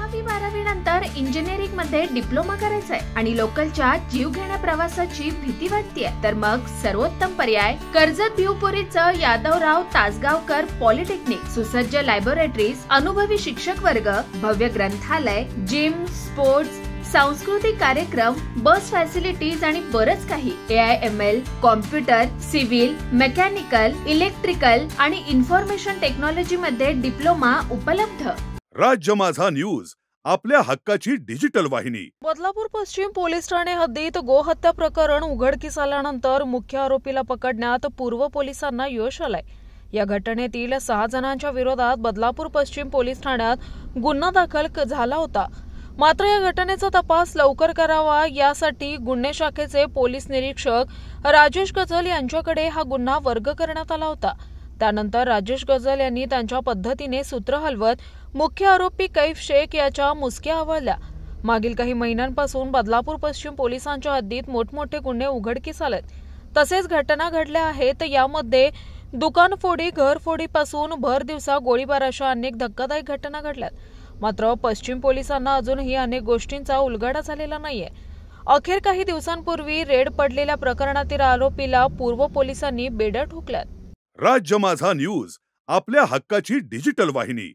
10वी-12वी नंतर इंजिनिअरिंग मध्ये डिप्लोमा करायचंय आणि लोकलच्या जीवघेण्या प्रवासाची भीती वाटतेय, तर मग सर्वोत्तम पर्याय कर्जत भिवपुरीचं यादवराव तासगावकर पॉलिटेक्निक. सुसज्ज लॅबोरेटरीज, अनुभवी शिक्षक वर्ग, भव्य ग्रंथालय, जिम, स्पोर्ट्स, सांस्कृतिक कार्यक्रम, बस फॅसिलिटीज आणि बरंच काही. AIML, computer, civil, mechanical, electrical आणि इन्फॉर्मेशन टेक्नॉलॉजी मध्ये डिप्लोमा उपलब्ध. राज्य माझा न्यूज, आपल्या हक्काची डिजिटल वाहिनी. बदलापूर पश्चिम पोलीस ठाणे हद्दीत गोहत्या प्रकरण उघडकीस आल्यानंतर मुख्य आरोपीला पकडण्यात पूर्व पोलिसांना यश आलंय. या घटनेतील 6 जणांच्या विरोधात बदलापूर पश्चिम पोलीस ठाण्यात गुन्हा दाखल झाला होता. मात्र या घटनेचा तपास लवकर करावा यासाठी गुन्हे शाखेचे पोलीस निरीक्षक राजेश गजल यांच्याकडे हा गुन्हा वर्ग करण्यात आला होता. त्यानंतर राजेश गजल यांनी त्यांच्या पद्धतीने सूत्र हलवत मुख्य आरोपी कैफ शेख याच्या मुसक्या आवळल्या. मागील काही महिन्यांपासून बदलापूर पश्चिम पोलिसांच्या हद्दीत मोठमोठे गुन्हे उघडकीस आलेत. तसेच घटना घडल्या आहेत. यामध्ये दुकानफोडी, घरफोडीपासून भर दिवसा गोळीबार अशा अनेक धक्कादायक घटना घडल्यात. मात्र पश्चिम पोलिसांना अजूनही अनेक गोष्टींचा उलगडा झालेला नाहीये. अखेर काही दिवसांपूर्वी रेड पडलेल्या प्रकरणातील आरोपीला पूर्व पोलिसांनी बेड्या ठोकल्यात. राज्य माझा न्यूज, आपल्या हक्काची डिजिटल वाहिनी.